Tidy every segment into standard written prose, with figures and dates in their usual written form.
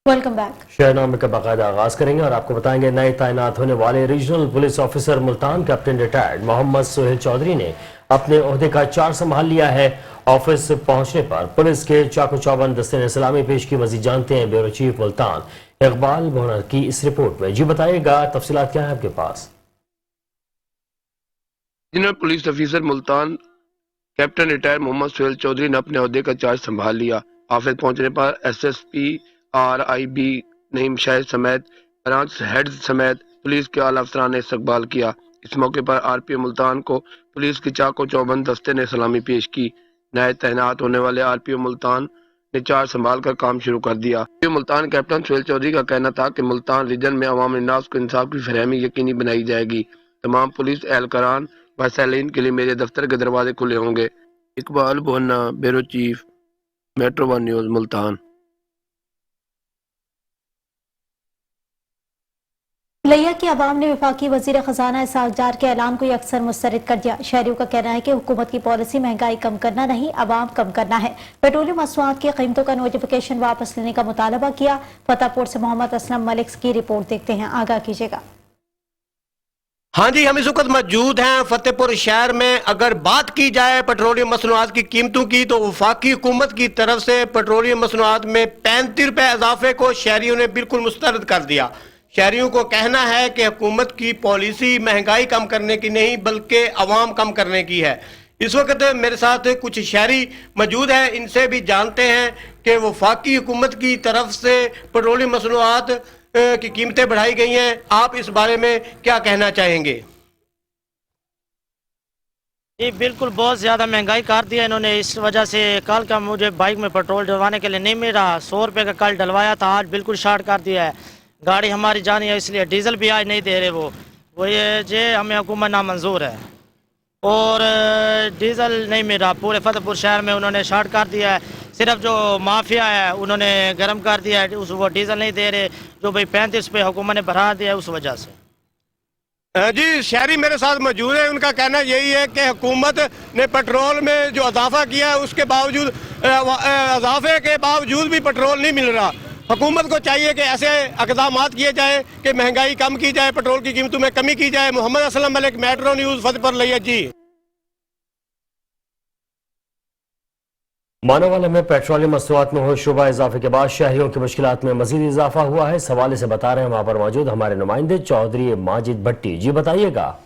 Welcome back. शहरनामे का बाकायदा आगाज करेंगे और आपको बताएंगे नए तैनात होने वाले regional police officer Multan captain retired Mohammad Sohail Chaudhry ने अपने ओहदे का चार्ज संभाल लिया है। ऑफिस पहुंचने पर पुलिस के चाको चौबंद दस्ते ने सलामी पेश की। मजीद जानते हैं ब्यूरो चीफ मुल्तान इकबाल भोनर की इस रिपोर्ट में। जी बताइएगा, तफसीलात क्या है आपके पास? Regional police officer Multan captain retired Mohammad Sohail Chaudhry ने अपने ओहदे का चार्ज संभाल लिया। ऑफिस पहुंचने पर एसएसपी RIB नईम शाहिद समेत ब्रांच हेड समेत पुलिस के आला अफसरान ने इस्तकबाल किया। इस मौके पर RPO मुल्तान को पुलिस के चाको चौबंद दस्ते ने सलामी पेश की। नए तैनात होने वाले RPO मुल्तान ने चार्ज संभाल कर काम शुरू कर दिया। RPO मुल्तान कैप्टन सोहेल चौधरी का कहना था कि मुल्तान रीजन में अवाम नास को इंसाफ की फरहमी यकीनी बनाई जाएगी। तमाम पुलिस एहलकारान व सैलीन के लिए मेरे दफ्तर के दरवाजे खुले होंगे। Iqbal Bhona, bureau chief, Metro 1 News, Multan. लिया की अवाम ने वफाकी वजीर खजाना इसहाक डार के ऐलान को अक्सर मुस्तरद कर दिया। शहरियों का कहना है कि हुकूमत की पॉलिसी महंगाई कम करना नहीं, अवाम कम करना है। पेट्रोलियम मसनूआत की कीमतों का नोटिफिकेशन वापस लेने का मुतालबा किया। फतेहपुर से मोहम्मद असलम मलिक की रिपोर्ट देखते हैं, आगाह कीजिएगा। हाँ जी, हम इस वक्त मौजूद हैं फतेहपुर शहर में। अगर बात की जाए पेट्रोलियम मसनूआत की कीमतों की तो वफाकी हुकूमत की तरफ से पेट्रोलियम मसनूआत में 35 रुपए इजाफे को शहरियों ने बिल्कुल मुस्तरद कर दिया। शहरियों को कहना है कि हुकूमत की पॉलिसी महंगाई कम करने की नहीं बल्कि अवाम कम करने की है। इस वक्त मेरे साथ कुछ शहरी मौजूद हैं, इनसे भी जानते हैं कि वफाकी हुकूमत की तरफ से पेट्रोलियम मसनूआत की कीमतें बढ़ाई गई हैं। आप इस बारे में क्या कहना चाहेंगे? जी बिल्कुल, बहुत ज़्यादा महंगाई कर दिया इन्होंने। इस वजह से कल का मुझे बाइक में पेट्रोल डलवाने के लिए नहीं मिल रहा। 100 रुपये का कल डलवाया था, आज बिल्कुल शार्ट कर दिया है। गाड़ी हमारी जानी है, इसलिए डीजल भी आज नहीं दे रहे वो ये हमें हुकूमत नामंजूर है और डीजल नहीं मिल रहा। पूरे फतेहपुर शहर में उन्होंने शार्ट कर दिया है। सिर्फ जो माफिया है उन्होंने गर्म कर दिया है, वो डीजल नहीं दे रहे, जो भाई 35 पे हुकूमत ने बढ़ा दिया है उस वजह से। जी, शहरी मेरे साथ मौजूद है, उनका कहना यही है कि हुकूमत ने पेट्रोल में जो इजाफा किया है उसके बावजूद इजाफे के बावजूद भी पेट्रोल नहीं मिल रहा। हुकूमत को चाहिए कि ऐसे इक़दाम किए जाए कि महंगाई कम की जाए, पेट्रोल की कीमतों में कमी की जाए। मोहम्मद असलम मलिक, मेट्रो न्यूज़, फतेहपुर लिया। जी, मानोवाला में पेट्रोलियम मसनूआत में हुए शुबा इजाफे के बाद शहरियों की मुश्किलात में मजीद इजाफा हुआ है। इस हवाले से बता रहे हैं वहां पर मौजूद हमारे नुमाइंदे चौधरी माजिद भट्टी। जी बताइएगा।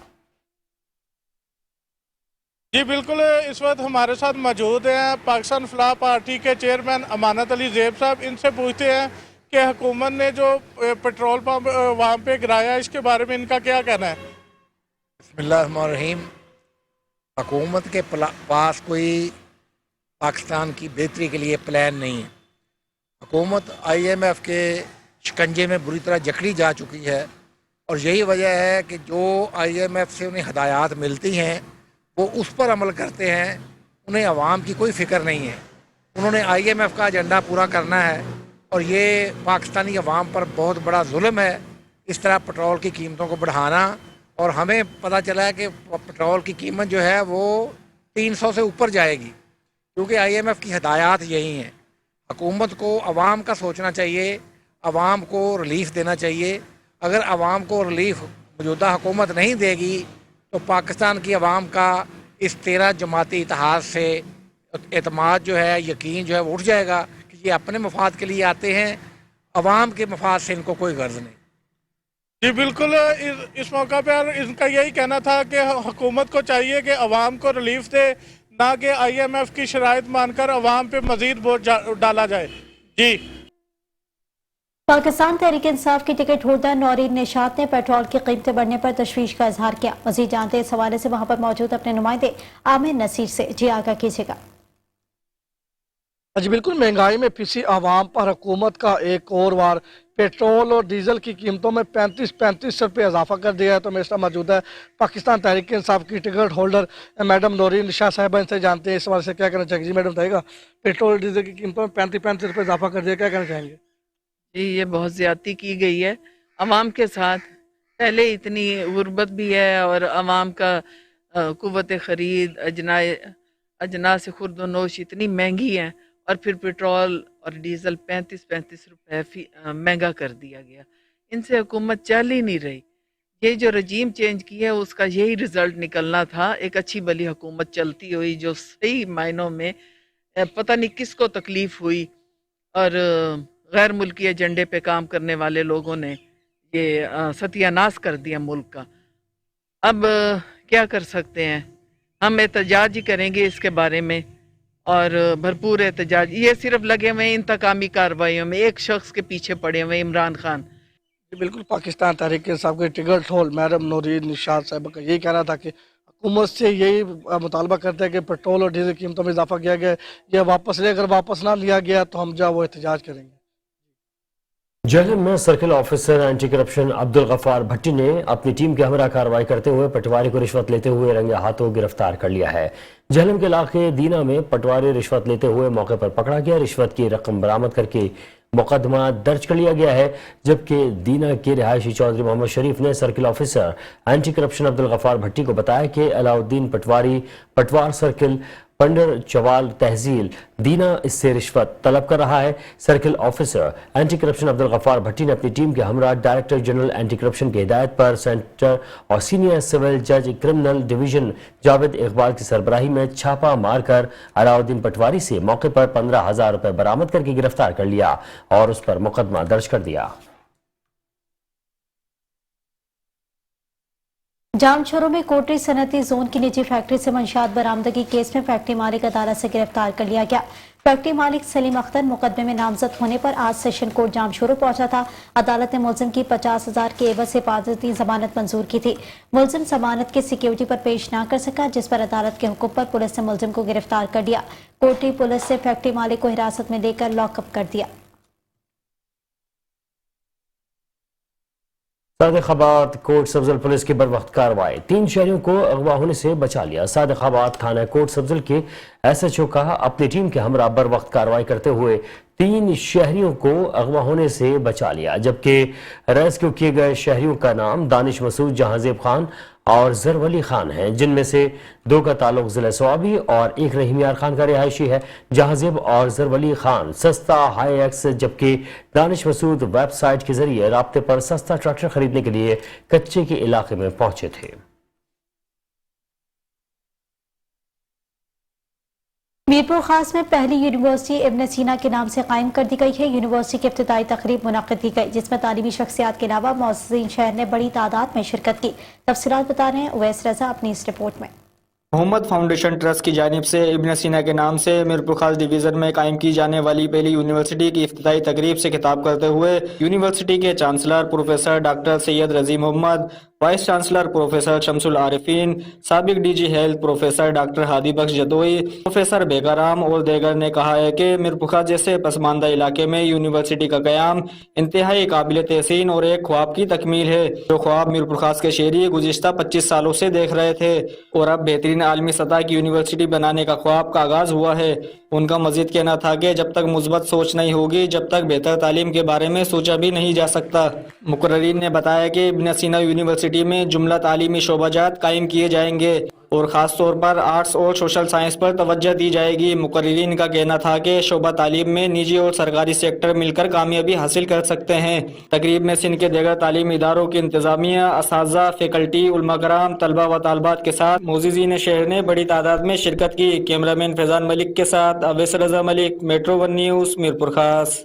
जी बिल्कुल, इस वक्त हमारे साथ मौजूद हैं पाकिस्तान फलाह पार्टी के चेयरमैन अमानत अली ज़ेब साहब। इनसे पूछते हैं कि हुकूमत ने जो पेट्रोल पंप वहाँ पे गिराया, इसके बारे में इनका क्या कहना है? बिस्मिल्लाहिर्रहमानिर्रहीम। हुकूमत के पास कोई पाकिस्तान की बेहतरी के लिए प्लान नहीं है। हुकूमत IMF के शिकंजे में बुरी तरह जकड़ी जा चुकी है और यही वजह है कि जो IMF से उन्हें हदायत मिलती हैं वो उस पर अमल करते हैं। उन्हें आवाम की कोई फ़िक्र नहीं है। उन्होंने IMF का एजेंडा पूरा करना है और ये पाकिस्तानी अवाम पर बहुत बड़ा जुल्म है इस तरह पेट्रोल की कीमतों को बढ़ाना। और हमें पता चला है कि पेट्रोल की कीमत जो है वो 300 से ऊपर जाएगी क्योंकि IMF की हदायत यही हैं। हुकूमत को अवाम का सोचना चाहिए, अवाम को रिलीफ देना चाहिए। अगर अवाम को रिलीफ मौजूदा हुकूमत नहीं देगी तो पाकिस्तान की अवाम का इस 13 जमाती इतिहाद से एतमाद जो है, यकीन जो है वो उठ जाएगा कि ये अपने मफाद के लिए आते हैं, अवाम के मफाद से इनको कोई गर्ज नहीं। जी बिल्कुल, इस मौका पर इनका यही कहना था कि हुकूमत को चाहिए कि अवाम को रिलीफ दे, ना कि IMF की शराइत मानकर अवाम पे मजीद बोझ डाला जाए। जी, पाकिस्तान तहरीक इंसाफ की टिकट होल्डर नौरीन निशात ने पेट्रोल की कीमतें बढ़ने पर तशवीश का इजहार किया। मजीद जानते इस हवाले से वहां पर मौजूद अपने नुमाइंदे आमिर नसीर से। जी आगाह कीजिएगा। जी बिल्कुल, महंगाई में पिसी आवाम पर हुकूमत का एक और बार पेट्रोल और डीजल की कीमतों में 35 रुपये इजाफा कर दिया है। तो मेरे साथ मौजूद है पाकिस्तान तहरीक इंसाफ की ticket holder madam Naureen Shah साहिबा, इनसे जानते हैं इस बारे से क्या कहना चाहेंगे। जी मैडम बताइएगा, पेट्रोल डीजल की कीमतों में 35 रुपये इजाफा कर दिया, क्या कहना चाहेंगे? जी, ये बहुत ज़्यादती की गई है अवाम के साथ। पहले इतनी गुर्बत भी है और अवाम का कुव्वत ख़रीद, अजना से खुर्द नोश इतनी महंगी है और फिर पेट्रोल اور ڈیزل 35 روپے مہنگا کر دیا گیا. ان سے حکومت چل ہی نہیں رہی. یہ جو رجیم چینج کیا ہے اس کا یہی رزلٹ نکلنا تھا. ایک اچھی بلی حکومت چلتی ہوئی جو صحیح معنوں میں پتہ نہیں کس کو تکلیف ہوئی اور غیر ملکی ایجنڈے پہ کام کرنے والے لوگوں نے یہ ستیہ ناش کر دیا ملک کا. اب کیا کر سکتے ہیں؟ ہم احتجاج ہی کریں گے اس کے بارے میں اور بھرپور احتجاج. یہ صرف لگے ہوئے ہیں انتقامی کارروائیوں میں، ایک شخص کے پیچھے پڑے ہوئے عمران خان. بالکل پاکستان تحریک انصاف کے ٹکٹ ہول میڈم نورین نشاد صاحبہ کا یہی کہنا تھا کہ حکومت سے یہی مطالبہ کرتے ہیں کہ پیٹرول اور ڈیزل قیمتوں میں اضافہ کیا گیا ہے، یہ واپس لے. اگر واپس نہ لیا گیا تو ہم وہ احتجاج کریں گے. جہلم میں circle officer anti corruption Abdul Ghaffar Bhatti نے اپنی ٹیم کے ہمراہ کارروائی کرتے ہوئے پٹواری کو رشوت لیتے ہوئے رنگے ہاتھوں گرفتار کر لیا ہے. جہلم کے علاقے دینا میں پٹواری رشوت لیتے ہوئے موقع پر پکڑا گیا. رشوت کی رقم برآمد کر کے مقدمہ درج کر لیا گیا ہے، جبکہ دینا کے رہائشی چودھری محمد شریف نے circle officer anti corruption Abdul Ghaffar Bhatti کو بتایا کہ علاؤالدین پٹواری پٹوار سرکل پنڈر چوال تحصیل دینا اس سے رشوت طلب کر رہا ہے. Circle officer anti corruption Abdul Ghaffar Bhatti نے اپنی ٹیم کے ہمراہ ڈائریکٹر جنرل اینٹی کرپشن کی ہدایت پر سینٹر اور سینئر سول جج کرمنل ڈویژن جاوید اقبال کی سربراہی میں چھاپا مار کر علاؤالدین پٹواری سے موقع پر 15,000 روپے برآمد کر کے گرفتار کر لیا اور اس پر مقدمہ درج کر دیا. جامچورو میں کوٹری صنعتی زون کی نجی فیکٹری سے منشیات برآمدگی کیس میں فیکٹری مالک عدالت سے گرفتار کر لیا گیا. فیکٹری مالک سلیم اختر مقدمے میں نامزد ہونے پر آج سیشن کورٹ جامچورو پہنچا تھا. عدالت نے ملزم کی 50,000 کے عوض حفاظتی ضمانت منظور کی تھی. ملزم ضمانت کے سیکیورٹی پر پیش نہ کر سکا، جس پر عدالت کے حکم پر پولیس نے ملزم کو گرفتار کر لیا. کوٹری پولیس نے فیکٹری مالک کو حراست میں لے کر لاک اپ کر دیا. صادق آباد کوٹ سبزل پولیس کی بروقت کارروائی، 3 شہریوں کو اغوا ہونے سے بچا لیا. صادق آباد تھانہ کوٹ سبزل کے ایس ایچ او کا اپنی ٹیم کے ہمراہ بروقت کارروائی کرتے ہوئے 3 شہریوں کو اغوا ہونے سے بچا لیا، جبکہ ریسکیو کیے گئے شہریوں کا نام دانش مسعود، جہانزیب خان اور زرولی خان ہیں، جن میں سے 2 کا تعلق ضلع سوابی اور 1 رحیم یار خان کا رہائشی ہے. جہانزیب اور زرولی خان سستا ہائی ایکس، جبکہ دانش مسعود ویب سائٹ کے ذریعے رابطے پر سستا ٹریکٹر خریدنے کے لیے کچے کے علاقے میں پہنچے تھے. میرپور خاص میں پہلی یونیورسٹی ابن سینا کے نام سے قائم کر دی گئی ہے. یونیورسٹی کی افتتاحی تقریب منعقد کی گئی، جس میں تعلیمی شخصیات کے علاوہ معززین شہر نے بڑی تعداد میں شرکت کی. تفصیلات بتا رہے ہیں اویس رضا اپنی اس رپورٹ میں. محمد فاؤنڈیشن ٹرسٹ کی جانب سے ابن سینا کے نام سے میرپور خاص ڈویژن میں قائم کی جانے والی پہلی یونیورسٹی کی افتتاحی تقریب سے خطاب کرتے ہوئے یونیورسٹی کے chancellor professor doctor Syed Razi Muhammad, vice chancellor professor Shams ul Arifeen, سابق D G health professor doctor Hadi Bakhsh Jadoi, professor Begaram اور دیگر نے کہا ہے کہ میرپور خاص جیسے پسماندہ علاقے میں یونیورسٹی کا قیام انتہائی قابل تحسین اور ایک خواب کی تکمیل ہے، جو خواب میرپور خاص کے شہری گزشتہ 25 سالوں سے دیکھ رہے تھے اور اب بہترین عالمی سطح کی یونیورسٹی بنانے کا خواب کا آغاز ہوا ہے. ان کا مزید کہنا تھا کہ جب تک مثبت سوچ نہیں ہوگی، جب تک بہتر تعلیم کے بارے میں سوچا بھی نہیں جا سکتا. مقررین نے بتایا کہ ابن سینا یونیورسٹی میں جملہ تعلیمی شعبہ جات قائم کیے جائیں گے اور خاص طور پر آرٹس اور سوشل سائنس پر توجہ دی جائے گی. مقررین کا کہنا تھا کہ شعبہ تعلیم میں نجی اور سرکاری سیکٹر مل کر کامیابی حاصل کر سکتے ہیں. تقریب میں سندھ کے دیگر تعلیمی اداروں کی انتظامیہ، اساتذہ، فیکلٹی، علماء کرام، طلبہ و طالبات کے ساتھ معززین شہر نے بڑی تعداد میں شرکت کی. کیمرہ مین فیضان ملک کے ساتھ اویس رضا ملک، میٹرو 1 نیوز، میرپور خاص.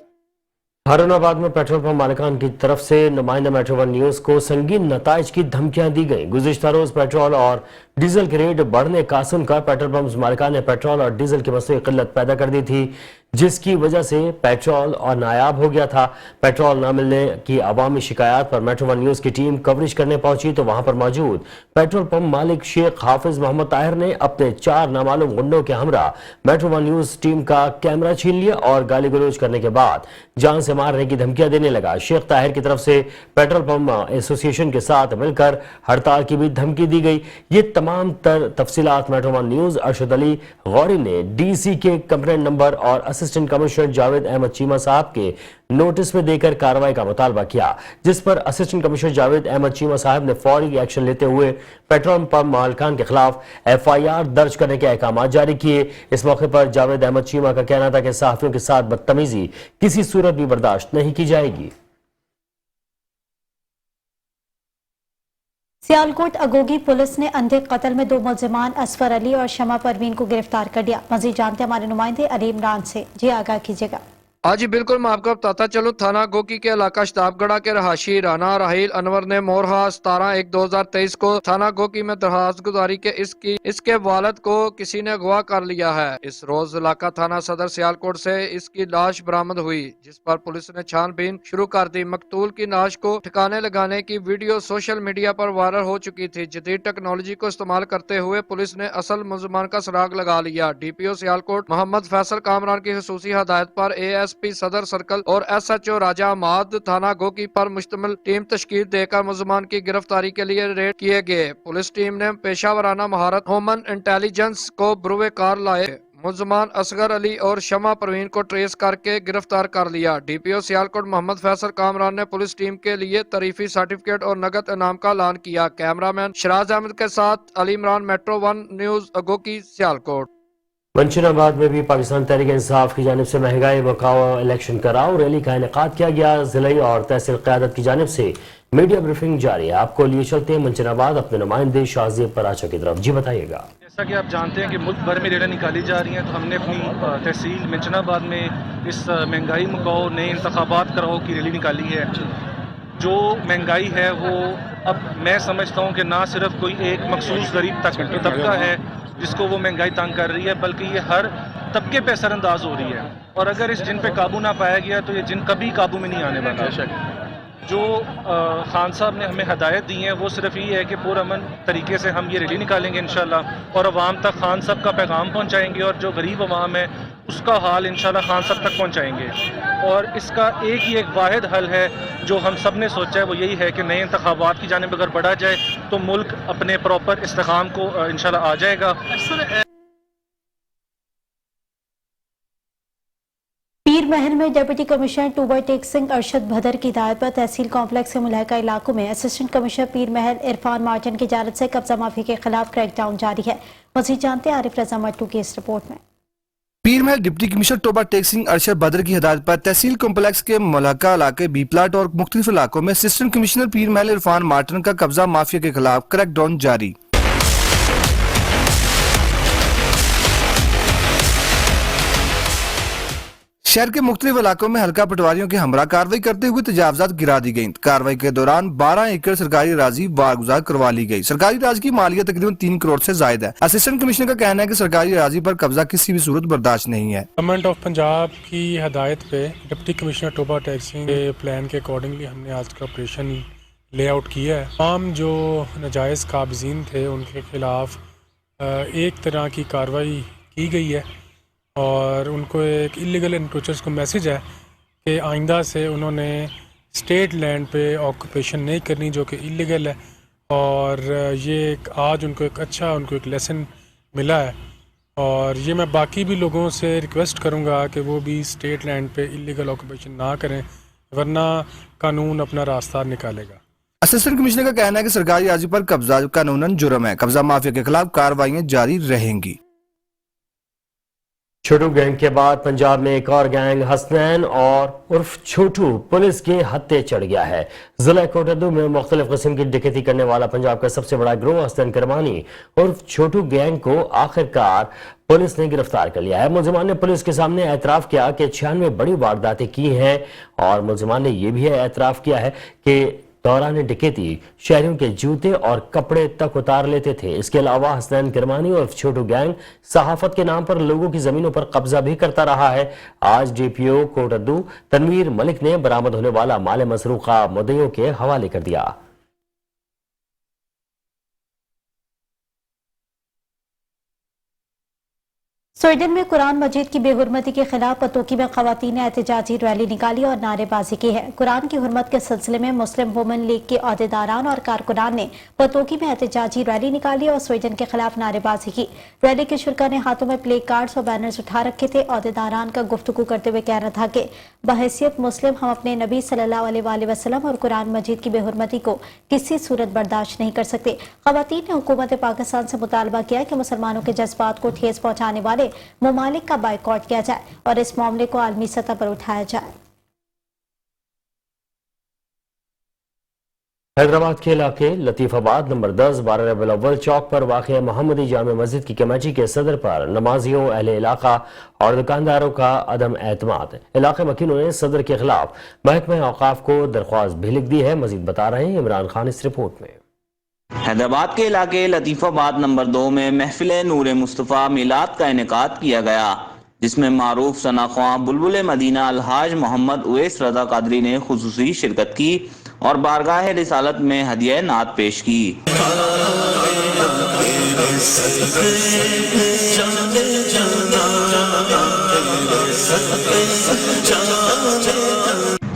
ہارون آباد میں پیٹرول پمپ مالکان کی طرف سے نمائندہ میٹرو 1 نیوز کو سنگین نتائج کی دھمکیاں دی گئیں. گزشتہ روز پیٹرول اور ڈیزل کے ریٹ بڑھنے کا سن کر پیٹرول پمپس مالکان نے پیٹرول اور ڈیزل کی مصنوعی قلت پیدا کر دی تھی، جس کی وجہ سے پیٹرول اور نایاب ہو گیا تھا. پیٹرول نہ ملنے کی عوامی شکایات پر میٹرو 1 نیوز کی ٹیم کوریج کرنے پہنچی تو وہاں پر موجود پیٹرول پمپ مالک شیخ حافظ محمد طاہر نے اپنے 4 نامعلوم گنڈوں کے ہمراہ میٹرو 1 نیوز ٹیم کا کیمرہ چھین لیا اور گالی گلوچ کرنے کے بعد جان سے مارنے کی دھمکیاں دینے لگا. شیخ طاہر کی طرف سے پیٹرول پمپ ایسوسی ایشن کے ساتھ مل کر ہڑتال کی بھی دھمکی دی گئی. یہ تمام تر تفصیلات میٹرو 1 نیوز ارشد علی غوری نے ڈی سی کے کمپلینٹ نمبر اور असिस्टेंट कमिश्नर जावेद अहमद चीमा साहब के नोटिस में देकर कार्रवाई का मुतालबा किया, जिस पर असिस्टेंट कमिश्नर जावेद अहमद चीमा साहब ने फौरी एक्शन लेते हुए पेट्रोल पंप मालिकान के खिलाफ FIR दर्ज करने के अहकाम जारी किए। इस मौके पर जावेद अहमद चीमा का कहना था कि सहाफियों के साथ बदतमीजी किसी सूरत भी बर्दाश्त नहीं की जाएगी। सियालकोट अगोगी पुलिस ने अंधे कत्ल में 2 मुलजिमान असफर अली और शमा परवीन को गिरफ्तार कर लिया। मजीद जानते हमारे नुमाइंदे अली इमरान से। जी आगाह कीजिएगा। हाँ जी बिल्कुल, मैं आपको बताता चलूँ, थाना गोकी के इलाका शताबगढ़ा के रहाशी राना राहिल अनवर ने मोरहा 17/1/2023 को थाना गोकी में दरखास्त गुजारी के इसके वालिद को किसी ने अगवा कर लिया है। इस रोज इलाका थाना सदर सियालकोट से इसकी लाश बरामद हुई, जिस पर पुलिस ने छानबीन शुरू कर दी। मकतूल की लाश को ठिकाने लगाने की वीडियो सोशल मीडिया पर वायरल हो चुकी थी। जदीद टेक्नोलॉजी को इस्तेमाल करते हुए पुलिस ने असल मुलजमान का सुराग लगा लिया। DPO सियालकोट मोहम्मद फैसल कामरान की खसूसी हदायत पर ASP सदर सर्कल और SHO राजा अहमद थाना गोकी पर मुश्तमिल टीम तश्कील देकर मुलजमान की गिरफ्तारी के लिए रेड किए गए। पुलिस टीम ने पेशावराना महारत ह्यूमन इंटेलिजेंस को बुरुए कार लाए मुलजमान असगर अली और शमा परवीन को ट्रेस करके गिरफ्तार कर लिया। DPO सियालकोट मोहम्मद फैसल कामरान ने पुलिस टीम के लिए तारीफी सर्टिफिकेट और नगद इनाम का ऐलान किया। कैमरामैन शराज अहमद के साथ अली इमरान, मेट्रो 1 न्यूज अगोकी सियालकोट। मंशनाबाद में भी पाकिस्तान तहरीक इंसाफ की जानिब से महंगाई बकाओ इलेक्शन कराओ रैली का इनेकाद किया गया। जिले और तहसील क़यादत की जानिब से मीडिया ब्रीफिंग जारी है। आपको लिए चलते हैं मंशनाबाद अपने नुमाइंदे शाहजेब पराचा की तरफ। जी बताइएगा। जैसा कि आप जानते हैं कि मुल्क भर में रैलियां निकाली जा रही हैं, तो हमने अपनी तहसील मंशनाबाद में इस महंगाई मुकाओ नए इंतखाबात कराओ की रैली निकाली है। जो महंगाई है वो अब मैं समझता हूँ कि ना सिर्फ कोई एक मखसूस गरीब तबका है जिसको वो महंगाई तंग कर रही है, बल्कि ये हर तबके पे असरअंदाज हो रही है। और अगर इस जिन पे काबू ना पाया गया तो ये जिन कभी काबू में नहीं आने वाला। जो खान साहब ने हमें हदायत दी है वो सिर्फ ये है कि पुरअमन तरीके से हम ये रैली निकालेंगे इंशाल्लाह और अवाम तक खान साहब का पैगाम पहुंचाएंगे और जो गरीब अवाम है उसका हाल इंशाल्लाह खान साहब तक पहुंचाएंगे। और इसका एक वाहिद हल है जो हम सब ने सोचा है, वो यही है कि नए इंतखाबात की जानिब अगर बढ़ा जाए तो मुल्क अपने प्रॉपर इस्तेकाम को इंशाल्लाह आ जाएगा। पीर महल में डिप्टी कमिश्नर टूबर टेक सिंह अरशद भदर की हिदायत पर तहसील कॉम्प्लेक्स के मुलहका इलाकों में असिस्टेंट कमिश्नर पीर महल इरफान मार्टिन की जानिब से कब्जा माफी के खिलाफ क्रैकडाउन जारी है। मज़ीद जानते हैं आरिफ रजा मट्टू की इस रिपोर्ट में। पीर महल डिप्टी कमिश्नर टोबा टेक सिंह अरशद बदर की हिदायत पर तहसील कॉम्प्लेक्स के मुलहका इलाके बी प्लाट और मुख्तलिफ इलाकों में असिस्टेंट कमिश्नर पीर महल इरफान मार्टिन का कब्जा माफिया के खिलाफ क्रैकडाउन जारी। शहर के मुख्तलिफ इलाकों में हल्का पटवारियों के हमरा कार्रवाई करते हुए तजावजात गिरा दी गयी। कार्रवाई के दौरान 12 एकड़ सरकारी राजी बारगुजार करवा ली गई। सरकारी राज की मालियत तकरीबन 3 करोड़ से ज्यादा है। असिस्टेंट कमिश्नर का कहना है कि सरकारी राजी पर कब्जा किसी भी सूरत बर्दाश्त नहीं है। गवर्नमेंट ऑफ पंजाब की हदायत पे डिप्टी कमिश्नर टोबा टैक्सिंग के प्लान के अकॉर्डिंगली हमने आज का ऑपरेशन लेआउट किया है। तमाम जो नाजायज़ काबिज़ीन थे उनके खिलाफ एक तरह की कार्रवाई की गई है और उनको एक इलीगल एनक्रोचर्स को मैसेज है कि आइंदा से उन्होंने स्टेट लैंड पे ऑक्यूपेशन नहीं करनी जो कि इलीगल है। और ये आज उनको एक लेसन मिला है और ये मैं बाकी भी लोगों से रिक्वेस्ट करूँगा कि वो भी स्टेट लैंड पे इलीगल ऑक्यूपेशन ना करें, वरना कानून अपना रास्ता निकालेगा। असिस्टेंट कमिश्नर का कहना है कि सरकारी राजी पर कब्जा कानूनन जुर्म है। कब्जा माफिया के खिलाफ कार्रवाइयाँ जारी रहेंगी। छोटू गैंग के बाद पंजाब में एक और गैंग हसनैन और उर्फ छोटू पुलिस के हत्थे चढ़ गया है। जिला कोटद्दू में मुख्तलिफ किस्म की डकैती करने वाला पंजाब का सबसे बड़ा गिरोह हसनैन करमानी उर्फ छोटू गैंग को आखिरकार पुलिस ने गिरफ्तार कर लिया है। मुलजिमान ने पुलिस के सामने एतराफ किया कि 96 बड़ी वारदातें की हैं और मुलजिमान ने यह भी एतराफ किया है कि दौरान डकैती शहरियों के जूते और कपड़े तक उतार लेते थे। इसके अलावा हसनैन किरमानी और छोटू गैंग सहाफत के नाम पर लोगों की जमीनों पर कब्जा भी करता रहा है। आज DPO कोटद्दू तनवीर मलिक ने बरामद होने वाला माल मसरूका मुद्दइयों के हवाले कर दिया। स्वीडन में कुरान मजीद की बेहुरमती के खिलाफ पतोकी में खवातीन ने एहतजाजी रैली निकाली और नारेबाजी की है। कुरान की हुरमत के सिलसिले में मुस्लिम वुमेन लीग के अहदेदारान और कारकुनान ने पतोकी में एहतजाजी रैली निकाली और स्वीडन के खिलाफ नारेबाजी की। रैली के शुरा ने हाथों में प्ले कार्ड्स और बैनर्स उठा रखे थे। अहदेदारान का गुफ्तगू करते हुए कहना था कि बहैसियत मुस्लिम हम अपने नबी सल्लल्लाहु अलैहि वसल्लम और कुरान मजीद की बेहुरमती को किसी सूरत बर्दाश्त नहीं कर सकते। खवातीन ने हुकूमत पाकिस्तान से मुतालबा किया कि मुसलमानों के जज्बात को ठेस पहुंचाने वाले ममालिक का बाइकआउट किया जाए और इस मामले को आलमी सतह पर उठाया जाए। हैदराबाद के इलाके लतीफाबाद नंबर 10 12 रबीउल अव्वल चौक पर वाक़ मोहम्मदी जामे मस्जिद की कमेटी के सदर पर नमाजियों, अहले इलाका और दुकानदारों का अदम एतमाद। इलाके मकीनों ने सदर के खिलाफ महकमे औकाफ को दरख्वास्त भी लिख दी है। मजीद बता रहे हैं इमरान खान इस रिपोर्ट में। हैदराबाद के इलाके लतीफाबाद नंबर 2 में महफिल नूर मुस्तफ़ा मिलाद का इनेकाद किया गया, जिसमें मारूफ सनाख्वां बुलबुल मदीना अलहाज मोहम्मद उवैस रज़ा कादरी ने खुसूसी शिरकत की और बारगाह रिसालत में हदिया नात पेश की।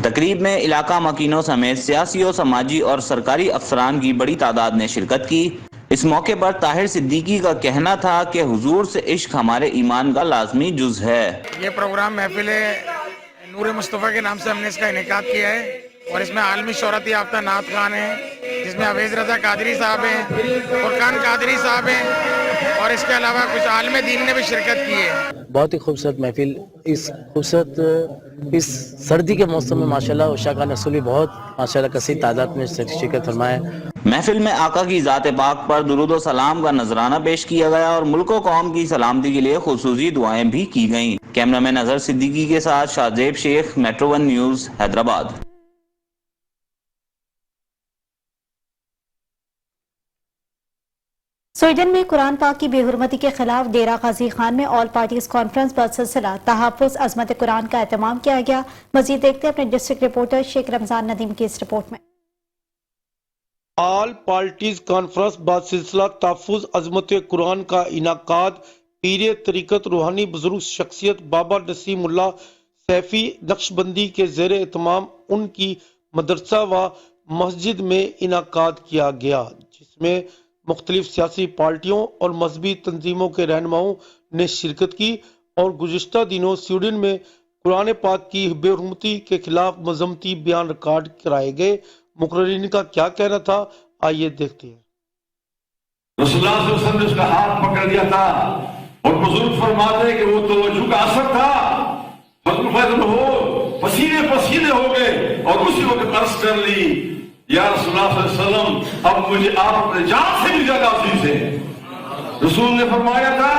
तकरीब में इलाका मकीनों समेत सियासी और समाजी और सरकारी अफसरान की बड़ी तादाद ने शिरकत की। इस मौके पर ताहिर सिद्दीकी का कहना था कि हुजूर से इश्क हमारे ईमान का लाजमी जुज है। ये प्रोग्राम महफिल नूर मुस्तफ़ा के नाम से हमने इसका इनेकाद किया है और इसमें आलमी शोहरत याफ्ता नात खान है, जिसमें अवेज रज़ा कादरी साहब हैं, फुरकान कादरी साहब हैं और इसके अलावा कुछ आलम दीन ने भी शिरकत की है। बहुत ही खूबसूरत महफिल, इस खूबसूरत इस सर्दी के मौसम में माशाल्लाह उशा का रसूली बहुत माशाल्लाह कसीर तादाद में शिरकत फरमाया। महफिल में आका की ज़ात पाक पर दुरूद व सलाम का नजराना पेश किया गया और मुल्क व कौम की सलामती के लिए खुसूसी दुआएं भी की गईं। कैमरामैन अजहर सिद्दीकी के साथ Shahzeb Sheikh, metro 1 news, Hyderabad. Sweden में कुरान पाक की बेहुरमती के खिलाफ डेरा गाजी खान में ऑल पार्टीज कॉन्फ्रेंस बसिलसिला तहफ़्फ़ुज़ अज़मत कुरान का एहतमाम किया गया। मजीद देखते हैं अपने डिस्ट्रिक्ट रिपोर्टर शेख रमजान नदीम की इस रिपोर्ट में। ऑल पार्टीज कॉन्फ्रेंस बसिलसिला तहफ़्फ़ुज़ अज़मत कुरान का इनाकाद पीर तरीक़त रूहानी बुजुर्ग शख्सियत बाबा नसीमुल्लाह सैफी नक्शबंदी के ज़ेर एहतमाम उनकी मदरसा व मस्जिद में इनाकाद किया गया, जिसमें मुख्तलिफ सियासी पार्टियों और मजहबी तंजीमों के रहनुमाओं ने शिरकत की और गुज़िश्ता दिनों स्वीडन में कुरान पाक की बेहुरमती के खिलाफ मजम्मती बयान रिकॉर्ड कराए गए। मुकर्रिरीन का क्या कहना था, आइए देखते हैं। रसूलुल्लाह सल्लल्लाहु अलैहि वसल्लम ने उसका हाथ पकड़ लिया था और बुजुर्ग फरमाते हैं कि वो तवज्जो का असर था, हो पसीने पसीने हो गए और उसी वक्त अर्ज कर ली, या रसूलुल्लाह सल्लल्लाहु अलैहि वसल्लम अब मुझे आप अपने जान से भी ज्यादा अजीज हैं। रसूल ने फरमाया था,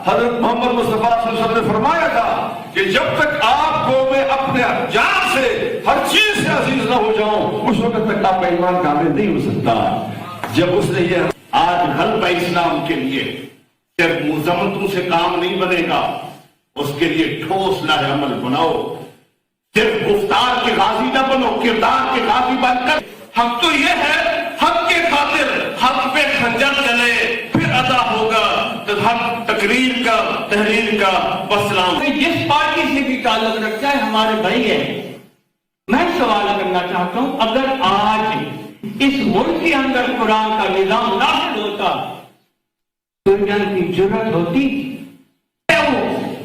हजरत मोहम्मद मुस्तफा सल्लल्लाहु अलैहि वसल्लम ने फरमाया था कि जब तक आपको मैं अपने जान से हर चीज से अजीज न हो जाऊं उस वक्त तक आपका ईमान कामिल नहीं हो सकता। जब उसने ये आज गलबा इस्लाम के लिए सिर्फ मुजम्मतों से काम नहीं बनेगा, उसके लिए ठोस लाहे अमल बनाओ। सिर्फ गुफ्तार के गाजी न बनो, किरदार के गाजी बनकर हम तो ये है हक के खातिर हक पे खंजर चले फिर अदा होगा तो हक तकरीर का तहरीर का बसलाम। जिस पार्टी से भी ताल्लुक रखता है हमारे भाई है। मैं सवाल करना चाहता हूं, अगर आज इस मुल्क के अंदर कुरान का निजाम नाफिज होता तो की जरूरत होती?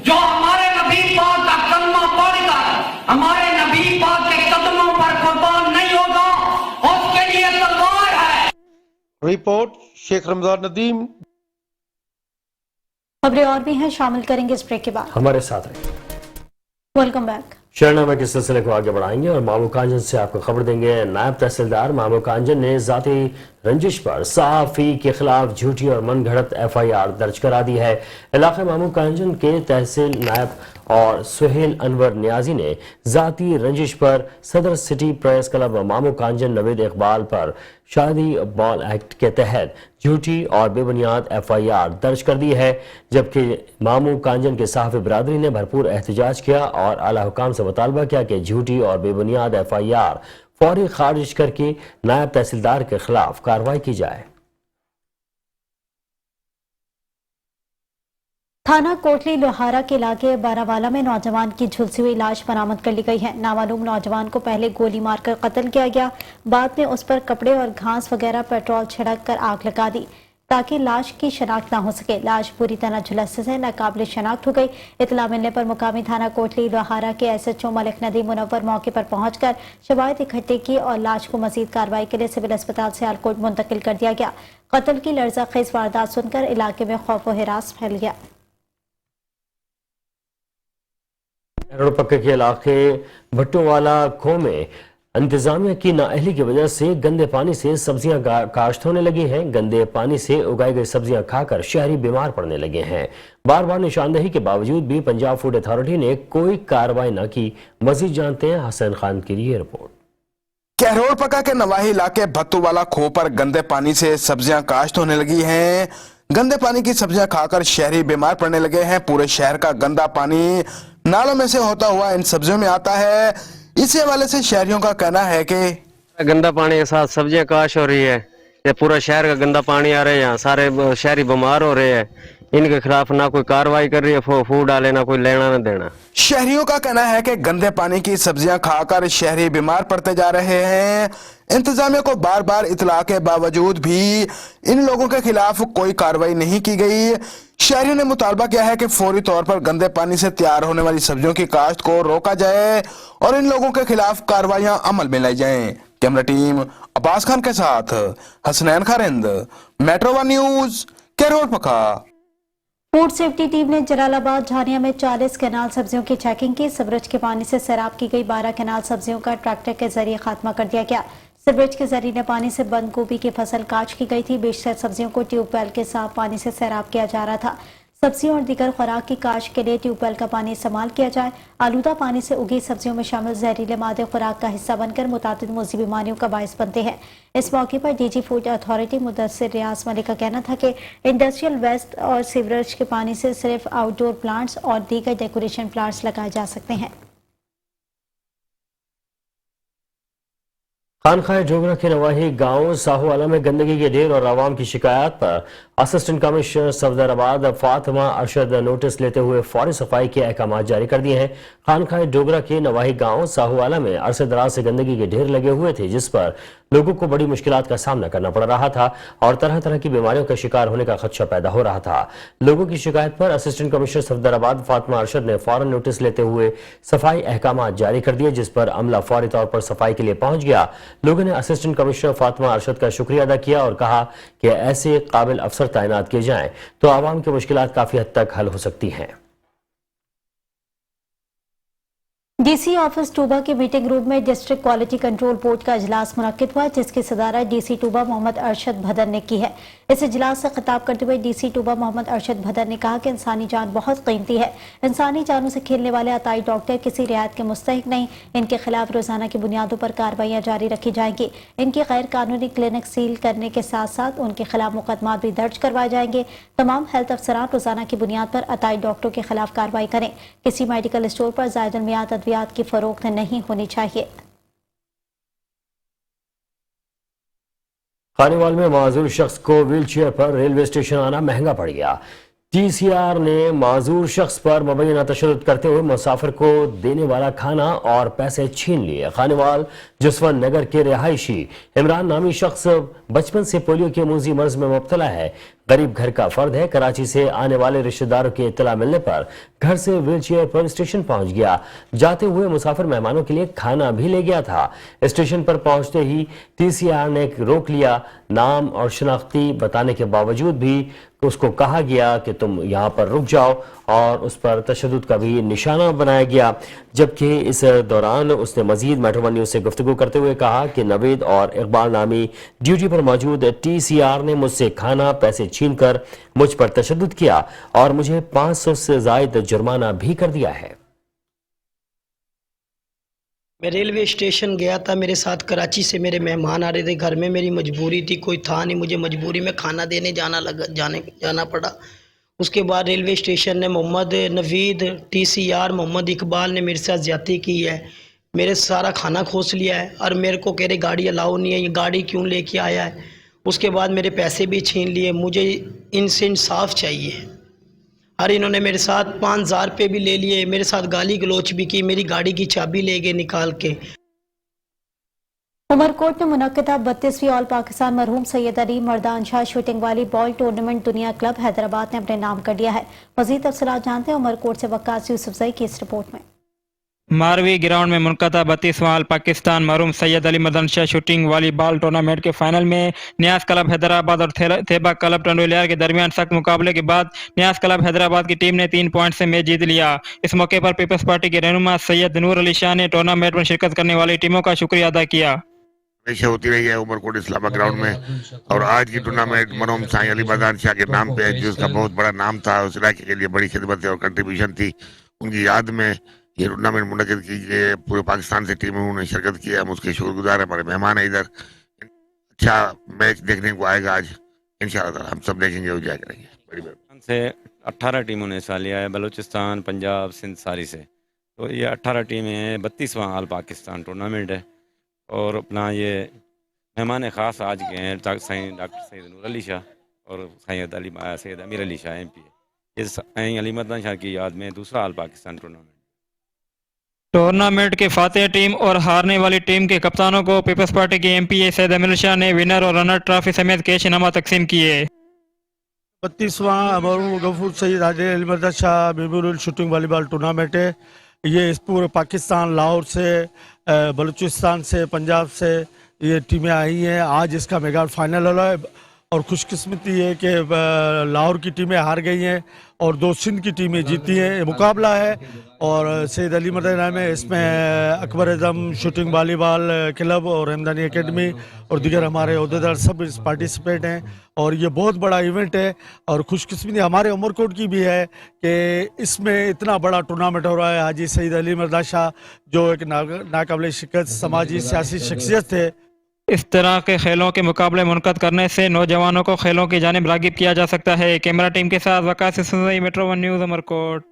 जो हमारे नबी पाक का कलमा पढ़कर हमारे नबी पाक के कदमों पर कुर्बान नहीं होगा, उसके लिए तलवार है। रिपोर्ट शेख रमजान नदीम। खबरें और भी हैं, शामिल करेंगे इस ब्रेक के बाद। हमारे साथ रहिए। Welcome back. शहरनामा के सिलसिले को आगे बढ़ाएंगे और मामू कांजन से आपको खबर देंगे। नायब तहसीलदार मामू कांजन ने जाती रंजिश पर सहाफी के खिलाफ झूठी और मनगढ़ंत FIR दर्ज करा दी है। इलाके मामू कांजन के तहसील नायब और सुहेल अनवर नियाजी ने जाती रंजिश पर सदर सिटी प्रेस क्लब मामू कांजन नवेद इकबाल पर शादी बॉल एक्ट के तहत झूठी और बेबुनियाद FIR दर्ज कर दी है, जबकि मामू कांजन के सहाफ़ी बिरादरी ने भरपूर एहतजाज किया और आला हुकाम से मुतालबा किया कि झूठी और बेबुनियाद FIR फौरी खारिज करके नायब तहसीलदार के खिलाफ कार्रवाई की जाए। थाना कोटली लोहारा के इलाके बारावाला में नौजवान की झुलसी हुई लाश बरामद कर ली गई है। नामालूम नौजवान को पहले गोली मारकर कत्ल किया गया, बाद में उस पर कपड़े और घास वगैरह पेट्रोल छिड़क कर आग लगा दी ताकि लाश की शनाख्त न हो सके। लाश पूरी तरह झुलसने से नाकाबिल शनाख्त हो गई। इतला मिलने पर मुकामी थाना कोटली लोहारा के SHO मलिक नदीम मुनव्वर मौके पर पहुंचकर शवाहिद इकट्ठे की और लाश को मजीद कार्रवाई के लिए सिविल अस्पताल सियालकोट मुंतकिल कर दिया गया। कत्ल की लर्ज़ाखेज़ वारदात सुनकर इलाके में खौफ व हिरास फैल गया। रोड पक्के के इलाके भट्टोवाला खो में इंतजामिया की नाअहली की वजह से गंदे पानी से सब्जियां काश्त होने लगी हैं। गंदे पानी से उगाई गई सब्जियां खाकर शहरी बीमार पड़ने लगे हैं। बार बार निशानदेही के बावजूद भी पंजाब फूड अथॉरिटी ने कोई कार्रवाई न की। मजीद जानते हैं हसन खान की ये रिपोर्ट। कहरोड़ पक्का के नवाही इलाके भट्टोवाला खो पर गंदे पानी से सब्जियां काश्त होने लगी हैं। गंदे पानी की सब्जियां खाकर शहरी बीमार पड़ने लगे हैं। पूरे शहर का गंदा पानी नालों में से होता हुआ इन सब्जियों में आता है। इसी हवाले से शहरियों का कहना है कि गंदा पानी के साथ सब्जियां काश हो रही है। ये पूरा शहर का गंदा पानी आ रहा है, यहाँ सारे शहरी बीमार हो रहे हैं। इनके खिलाफ ना कोई कार्रवाई कर रही है फूड डाले, ना कोई लेना न देना। शहरियों का कहना है कि गंदे पानी की सब्जियां खाकर शहरी बीमार पड़ते जा रहे हैं। इंतजामिया को बार बार इतला के बावजूद भी इन लोगों के खिलाफ कोई कार्रवाई नहीं की गई। शहरियों ने मुतालबा किया है कि फौरी तौर पर गंदे पानी से तैयार होने वाली सब्जियों की काश्त को रोका जाए और इन लोगों के खिलाफ कार्रवाइयां अमल में लाई जाएं। कैमरा टीम अब्बास खान के साथ हसनैन खारिंद, मेट्रो वन न्यूज, कहरोड़ पक्का। फूड सेफ्टी टीम ने जलालाबाद झानिया में 40 कैनाल सब्जियों की चेकिंग की। सीवरेज के पानी से सैराब की गई 12 कैनाल सब्जियों का ट्रैक्टर के जरिए खात्मा कर दिया गया। सीवरेज के जरिए पानी से बंद गोभी की फसल काट की गई थी। बेशतर सब्जियों को ट्यूबवेल के साफ पानी से सैराब किया जा रहा था। सब्जियों और दीगर खुराक की काश्त के लिए ट्यूबवेल का पानी इस्तेमाल किया जाए। आलूदा पानी से उगी सब्जियों में शामिल जहरीले मादे खुराक का हिस्सा बनकर मुतादिद मुज़ी बीमारियों का बायस बनते हैं। इस मौके पर DG फूड अथॉरिटी मुदस्सिर रियाज मलिक का कहना था कि इंडस्ट्रियल वेस्ट और सीवरेज के पानी से सिर्फ आउटडोर प्लांट्स और दीगर डेकोरेशन प्लांट्स लगाए जा सकते हैं। खानखाए डोगरा के नवाही गांव साहूवाला में गंदगी के ढेर और आवाम की शिकायत पर assistant commissioner Safdarabad Fatima Arshad notice लेते हुए फौरी सफाई के अहकाम जारी कर दिए हैं। खानखाए डोगरा के नवाही गांव साहूवाला में अरसे दराज से गंदगी के ढेर लगे हुए थे, जिस पर लोगों को बड़ी मुश्किलात का सामना करना पड़ रहा था और तरह तरह की बीमारियों का शिकार होने का खदशा पैदा हो रहा था। लोगों की शिकायत पर असिस्टेंट कमिश्नर सफदराबाद फातिमा अरशद ने फौरन नोटिस लेते हुए सफाई अहकाम जारी कर दिए, जिस पर अमला फौरी तौर पर सफाई के लिए पहुंच गया। लोगों ने असिस्टेंट कमिश्नर फातिमा अरशद का शुक्रिया अदा किया और कहा कि ऐसे काबिल अफसर तैनात किए जाएं तो आवाम की मुश्किलात काफी हद तक हल हो सकती हैं। DC ऑफिस टूबा के मीटिंग रूम में डिस्ट्रिक्ट क्वालिटी कंट्रोल बोर्ड का इजलास मुनक्किद हुआ, जिसकी सदारत DC टूबा मोहम्मद अरशद भदर ने की है। इस इजलास से खिताब करते हुए DC टूबा मोहम्मद अरशद भदर ने कहा कि इंसानी जान बहुत कीमती है। इंसानी जानों से खेलने वाले अताई डॉक्टर किसी रियायत के मुस्तहिक नहीं। इनके खिलाफ रोजाना की बुनियादों पर कार्रवाइयां जारी रखी जाएंगी। इनकी गैर कानूनी क्लिनिक सील करने के साथ साथ उनके खिलाफ मुकदमात भी दर्ज करवाए जाएंगे। तमाम हेल्थ अफसरान रोजाना की बुनियाद पर अताई डॉक्टरों के खिलाफ कार्रवाई करें। किसी मेडिकल स्टोर पर ज़ायदुल मियाद अद्वियात की फरोख्त नहीं होनी चाहिए। खानेवाल में माजूर शख्स को व्हील चेयर पर रेलवे स्टेशन आना महंगा पड़ गया। TCR ने माजूर शख्स पर मुबैना तशद्दुद करते हुए मुसाफिर को देने वाला खाना और पैसे छीन लिए। खानेवाल जसवंत नगर के रिहायशी इमरान नामी शख्स बचपन से पोलियो के मूजी मर्ज में मुब्तला है। गरीब घर का फर्द है। कराची से आने वाले रिश्तेदारों की इत्तला मिलने पर घर से व्हील चेयर पर स्टेशन पहुंच गया। जाते हुए मुसाफिर मेहमानों के लिए खाना भी ले गया था। स्टेशन पर पहुंचते ही TCR ने रोक लिया। नाम और शनाख्ती बताने के बावजूद भी उसको कहा गया कि तुम यहाँ पर रुक जाओ और उस पर तशद्दुद का भी निशाना बनाया गया। जबकि इस दौरान उसने मजीद मेट्रो वन न्यूज से गुफ्तगू करते हुए कहा कि नवीद और इकबाल नामी ड्यूटी पर मौजूद TCR ने मुझसे खाना पैसे छीनकर मुझ पर तशद्दुद किया और मुझे 500 से ज्यादा जुर्माना भी कर दिया है। मैं रेलवे स्टेशन गया था, मेरे साथ कराची से मेरे मेहमान आ रहे थे। घर में मेरी मजबूरी थी, कोई था नहीं, मुझे मजबूरी में खाना देने जाना पड़ा। उसके बाद रेलवे स्टेशन ने मोहम्मद नवीद TCR मोहम्मद इकबाल ने मेरे साथ ज्यादती की है। मेरे सारा खाना खोस लिया है और मेरे को कह रहे गाड़ी अलाउ नहीं है, ये गाड़ी क्यों लेके आया है। उसके बाद मेरे पैसे भी छीन लिए। मुझे इनसे इंसाफ चाहिए। और इन्होंने मेरे साथ 5,000 रुपये भी ले लिए, मेरे साथ गाली गलोच भी की, मेरी गाड़ी की चाबी ले गए निकाल के। उमरकोट में मुनक्किदा 32वीं ऑल पाकिस्तान मरहूम सैयद अली मर्दान शाह शूटिंग वाली बॉल टूर्नामेंट दुनिया क्लब हैदराबाद ने अपने नाम कर दिया है। मजीद तफसीलात जानते हैं उमरकोट से वक्कास यूसुफजई की इस रिपोर्ट में। मारवी ग्राउंड में मुनक़दा 32वां ऑल पाकिस्तान मरहूम Syed Ali Mardan Shah shooting volleyball tournament के फाइनल में न्यास क्लब हैदराबाद और थेबा क्लब टंडोलियार के दरमियान सख्त मुकाबले के बाद न्यास क्लब हैदराबाद की टीम ने 3 पॉइंट से मैच जीत लिया। इस मौके पर पीपल्स पार्टी के रहनुमा सैयद नूर अली शाह ने टूर्नामेंट में शिरकत करने वाली टीमों का शुक्रिया अदा किया। हमेशा होती रही है उमरकोट इस्लामा ग्राउंड में, और आज की टूर्नामेंट मरहूम साईं अली मर्दान शाह के नाम पे है, जिसका बहुत बड़ा नाम था, उस इलाके के लिए बड़ी खिदमत और कंट्रीब्यूशन थी। उनकी याद में ये टूर्नामेंट मुनक़िद की गई, पूरे पाकिस्तान से टीमें उन्होंने शिरकत की। हम उसके शुक्रगुजार हैं, हमारे मेहमान है इधर। अच्छा मैच देखने को आएगा आज इंशाअल्लाह, हम सब देखेंगे, एंजॉय करेंगे। बड़ी बात से 18 टीमों ने हिस्सा लिया है, बलूचिस्तान, पंजाब, सिंध सारी से। तो ये 18 टीमें हैं, 32वां ऑल पाकिस्तान टूर्नामेंट है। और अपना ये मेहमान ख़ास आज के हैं डॉक्टर सैयद नूर अली शाह और सैयद अमीर अली शाह MP है। ये साईं अली मर्दान शाह की याद में दूसरा ऑल पाकिस्तान टूर्नामेंट के फातेह टीम और हारने वाली टीम के कप्तानों को पीपल्स पार्टी के MP सैयद अमीर शाह ने विनर और रनर ट्रॉफी समेत कैश इनाम तकसीम किए। 32वां मरहूम Ghafoor Syed Ali Mardan Shah memorial shooting volleyball tournament है। ये इस पूरे पाकिस्तान, लाहौर से, बलूचिस्तान से, पंजाब से ये टीमें आई हैं। आज इसका मेगा फाइनल हो रहा है और खुशकिस्मती है कि लाहौर की टीमें हार गई हैं और 2 सिंध की टीमें जीती हैं। ये मुकाबला है और सैयद अली मर्दान में इसमें अकबर आज़म शूटिंग वॉलीबॉल क्लब और हमदानी एकेडमी और दीगर हमारे अहदेदार सब इस पार्टिसिपेट हैं और ये बहुत बड़ा इवेंट है। और खुशकिस्मती हमारे उमरकोट की भी है कि इसमें इतना बड़ा टूर्नामेंट हो रहा है। हाजी सैयद अली मर्दान शाह जो एक नाकाबिल शिकस्त समाजी सियासी शख्सियत थे। इस तरह के खेलों के मुकाबले मुनक़द करने से नौजवानों को खेलों की जानिब राग़िब किया जा सकता है। कैमरा टीम के साथ वकास यूसुफज़ई, मेट्रो 1 न्यूज़ उमरकोट।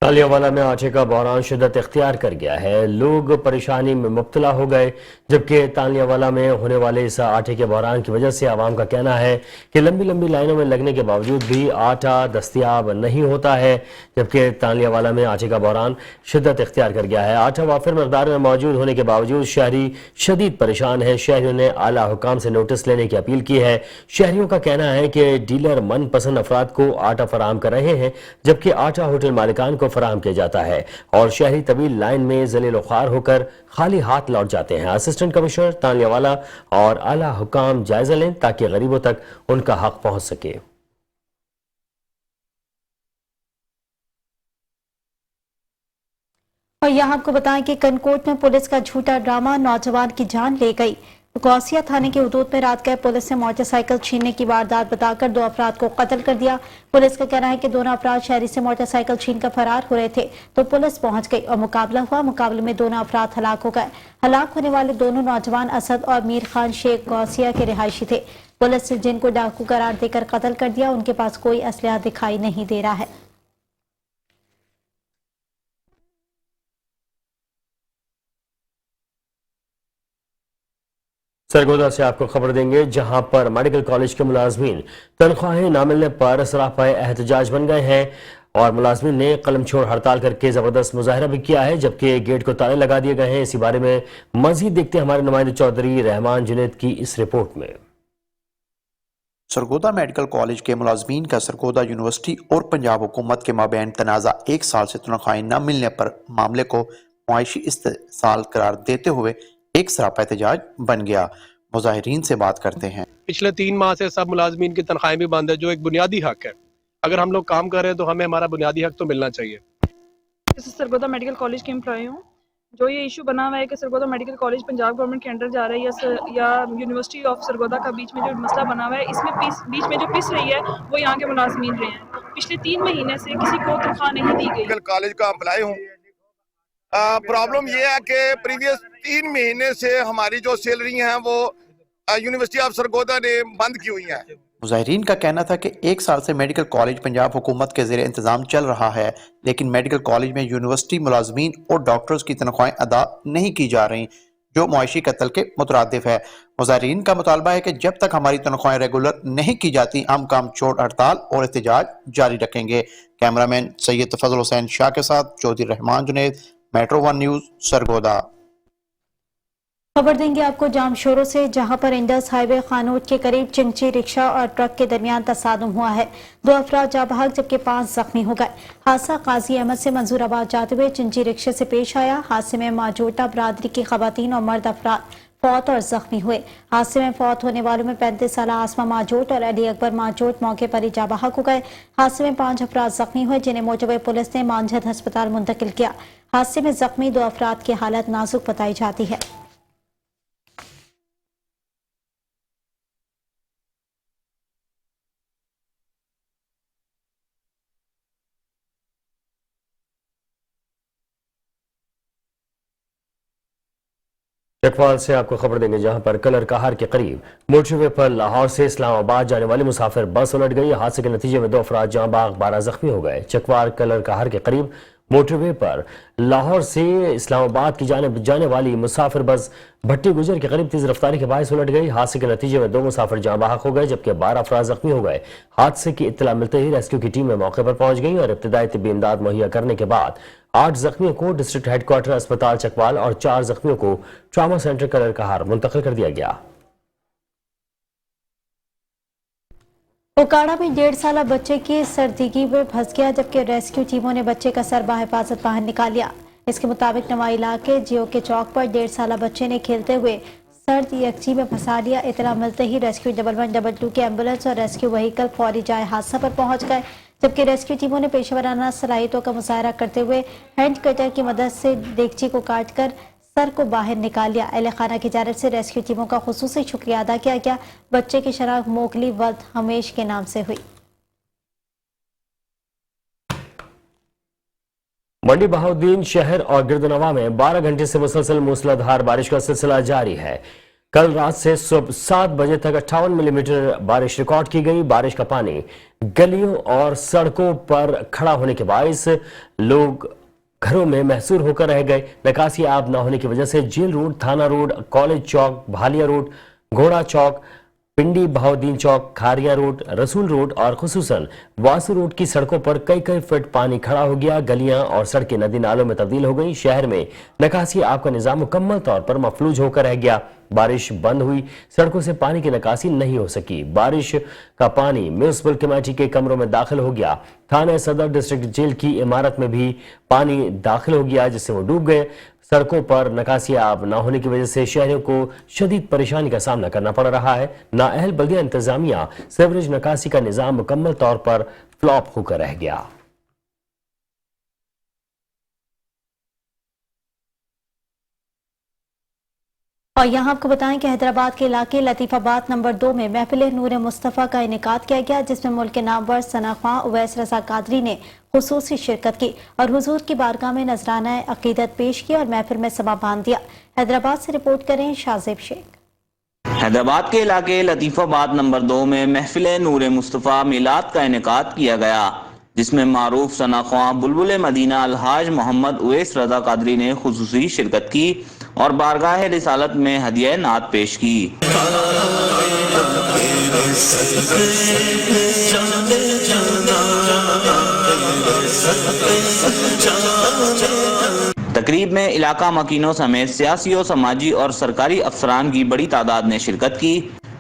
तालियावाला में आटे का बहरान शिद्दत इख्तियार कर गया है। लोग परेशानी में मुब्तला हो गए, जबकि तालियावाला में होने वाले इस आटे के बहरान की वजह से आवाम का कहना है कि लंबी लंबी लाइनों में लगने के बावजूद भी आटा दस्तयाब नहीं होता है। जबकि तालियावाला में आटे का बहरान शिद्दत इख्तियार कर गया है। आटा वाफिर मकदार में मौजूद होने के बावजूद शहरी शदीद परेशान है। शहरियों ने आला हुकाम से नोटिस लेने की अपील की है। शहरियों का कहना है कि डीलर मनपसंद अफराद को आटा फराहम कर रहे हैं, जबकि आटा होटल मालिकान को फराहम किया जाता है और शहरी तवील लाइन में जलील ख्वार होकर खाली हाथ लौट जाते हैं। असिस्टेंट कमिश्नर तालियावाला और आला हुकाम जायजा लें ताकि गरीबों तक उनका हक पहुंच सके। और यहाँ आपको बताएं कि कनकोट में पुलिस का झूठा ड्रामा, नौजवान की जान ले गई। गौसिया थाने के हुदूद में रात गए पुलिस ने मोटरसाइकिल छीनने की वारदात बताकर 2 अफराद को कत्ल कर दिया। पुलिस का कहना है कि दोनों अफराद शहरी से मोटरसाइकिल छीनकर फरार हो रहे थे तो पुलिस पहुंच गई और मुकाबला हुआ। मुकाबले में दोनों अफराद हलाक हो गए। हलाक होने वाले दोनों नौजवान असद और मीर खान शेख गौसिया के रिहायशी थे। पुलिस ने जिनको डाकू करार देकर कत्ल कर दिया, उनके पास कोई असलहा दिखाई नहीं दे रहा है। सरगोदा से आपको खबर देंगे, जहां पर मेडिकल कॉलेज के मुलाजमीन तनख्वाहें न मिलने पर सरापाए एहतजाज बन गए हैं और मुलाजमीन ने कलम छोड़ हड़ताल करके जबरदस्त मुजाहरा भी किया है, जबकि गेट को ताले लगा दिए गए हैं। इसी बारे में मजीद देखते हैं हमारे नुमाइंदे चौधरी रहमान जुनैद की इस रिपोर्ट में। सरगोदा मेडिकल कॉलेज के मुलाजमीन का सरगोदा यूनिवर्सिटी और पंजाब हुकूमत के माबैन तनाज़ा 1 साल से तनख्वाहें न मिलने पर मामले को मुआशी इस्तेसाल करार देते हुए एक सरापा एहतजाज बन गया। मुजाहिरीन से बात करते हैं। पिछले 3 माह से सब मुलाजमीन की तनख्वाहें भी बंद है, जो एक बुनियादी हक है। अगर हम लोग काम कर रहे हैं तो हमें हमारा बुनियादी हक तो मिलना चाहिए। सरगोदा मेडिकल कॉलेज की एम्प्लॉय हूँ। जो ये इशू बना हुआ है कि Sargodha medical college Punjab government के अंडर जा रहा है या यूनिवर्सिटी ऑफ सरगोदा का बीच में जो मसला बना हुआ है, इसमें बीच में जो पिस रही है वो यहाँ के मुलाजमीन रहे हैं। पिछले 3 महीने से किसी को तनख्वाह नहीं दी गई। कॉलेज का एम्प्लॉय हूँ। प्रॉब्लम ये है कि प्रीवियस 3 महीने से हमारी जो सैलरी हैं वो यूनिवर्सिटी ऑफ सरगोदा ने बंद की हुई हैं। मुजाहिरीन का कहना था कि 1 साल से मेडिकल कॉलेज पंजाब हुकूमत के ज़ेरे इंतज़ाम चल रहा है, लेकिन मेडिकल कॉलेज में यूनिवर्सिटी मुलाजमीन और डॉक्टर्स की तनख्वाहें अदा नहीं की जा रही, जो मुआशी कत्ल के मुतरादिफ है। मुजाहिरीन का मुतालबा है कि जब तक हमारी तनख्वाहें रेगुलर नहीं की जाती हम काम छोड़ हड़ताल और एहतजाज जारी रखेंगे। कैमरामैन सैयद फजल हुसैन शाह के साथ चौधरी रहमान जुनैद, मेट्रो 1 न्यूज़, सरगोदा। खबर देंगे आपको जामशोरों से, जहां पर इंडस हाईवे खानोट के करीब चिंची रिक्शा और ट्रक के दरमियान तसादुम हुआ है। 2 अफराद जाँ बहक जबकि 5 जख्मी हो गए। हादसा काजी अहमद से मंजूराबाद जाते हुए चिंची रिक्शे से पेश आया। हादसे में मौजूदा बरादरी की खवातीन और मर्द अफराद फौत और जख्मी हुए। हादसे में फौत होने वालों में 35 साल आसमा माजोट और अली अकबर माजोट मौके पर ही जाँ बहक हो गए। हादसे में 5 अफराद जख्मी हुए, जिन्हें मोजब पुलिस ने मांझद अस्पताल मुंतकिल किया। हादसे में जख्मी 2 अफराद की हालत नाजुक बताई जाती है। चकवाल से आपको खबर देंगे, जहां पर कलर कहार के करीब मोटरवे पर लाहौर से इस्लामाबाद जाने वाली मुसाफिर बस उलट गई। हादसे के नतीजे में 2 अफराद जाँ बहक, 12 जख्मी हो गए। चकवाल कलर कहार के करीब मोटरवे पर लाहौर से इस्लामाबाद की जाने वाली मुसाफिर बस भट्टी गुजर के करीब तेज रफ्तारी के बायस उलट गई। हादसे के नतीजे में 2 मुसाफिर जाँ बहक हो गए जबकि 12 अफराद जख्मी हो गए। हादसे की इत्तला मिलते ही रेस्क्यू की टीमें मौके पर पहुंच गई और इब्तदाई तिब्बी इमदाद मुहैया करने के बाद 8 जख्मियों को डिस्ट्रिक्ट हेडक्वार्टर अस्पताल चकवाल और 4 जख्मियों को ट्रामा सेंटर कलर कहार मुंतकिल कर दिया गया। उकाड़ा में 1.5 साला बच्चे की सर्दीगी में फंस गया जबकि रेस्क्यू टीमों ने बच्चे का सर बाहिफाजत बाहर निकाल लिया। इसके मुताबिक नवा इलाके जियो के चौक पर 1.5 साला बच्चे ने खेलते हुए सर्द यकची में फंसा लिया। इतला मिलते ही रेस्क्यू 112 के एम्बुलेंस और रेस्क्यू व्हीकल फौरी जाए हादसा पर पहुंच गए, जबकि रेस्क्यू टीमों ने पेशेवराना सलाहियतों का मुजाहरा करते हुए हैंड कटर की मदद से देगची को काटकर सर को बाहर निकाल लिया। अहले खाना की जानिब से रेस्क्यू टीमों का खुसूसी शुक्रिया अदा किया गया। बच्चे की शनाख्त मोकली वल्द हमेश के नाम से हुई। मंडी बहाउद्दीन शहर और गिरदनवा में 12 घंटे से मुसलसल मूसलाधार बारिश का सिलसिला जारी है। कल रात से सुबह 7 बजे तक 58 मिलीमीटर बारिश रिकॉर्ड की गई। बारिश का पानी गलियों और सड़कों पर खड़ा होने के बायस लोग घरों में महसूर होकर रह गए। निकासी आब न होने की वजह से जेल रोड, थाना रोड, कॉलेज चौक, भालिया रोड, घोड़ा चौक, पिंडी बहाउद्दीन चौक, खारिया रोड, रसूल रोड और खुसूसन वासु रोड की सड़कों पर कई फीट पानी खड़ा हो गया। गलियां और सड़कें नदी नालों में तब्दील हो गई। शहर में निकासी आब का निजाम मुकम्मल तौर पर मफलूज होकर रह गया। बारिश बंद हुई, सड़कों से पानी की निकासी नहीं हो सकी। बारिश का पानी म्यूनिसिपल कमेटी के कमरों में दाखिल हो गया। थाना सदर डिस्ट्रिक्ट जेल की इमारत में भी पानी दाखिल हो गया जिससे वो डूब गए। सड़कों पर निकासी आब न होने की वजह से शहरियों को शदीद परेशानी का सामना करना पड़ रहा है। नाअहल बल्दिया इंतजामिया सीवरेज निकासी का निजाम मुकम्मल तौर पर फ्लॉप होकर रह गया। और यहाँ आपको बताएं कि हैदराबाद के इलाके लतीफाबाद नंबर 2 में महफिल नूर मुस्तफ़ा का इनेकाद किया गया, जिसमें मुल्क के नामवर सना ख्वां उवैस रज़ा कादरी ने खुसूसी शिरकत की और हुजूर की बारगाह में नजराना अकीदत पेश किया और महफिल में समा बांध दिया। हैदराबाद से रिपोर्ट करें शाज़ेब शेख। हैदराबाद के इलाके लतीफाबाद नंबर 2 में महफिल नूर मुस्तफ़ा मिलाद का इनेकाद किया गया, जिसमें मारूफ सना ख्वां बुलबुल मदीना अलहाज मोहम्मद उवैस रज़ा कादरी ने खुसूसी शिरकत की और बारगाह रिसालत में हदिया नात पेश की। तकरीब में इलाका मकीनों समेत सियासी और समाजी और सरकारी अफसरान की बड़ी तादाद ने शिरकत की।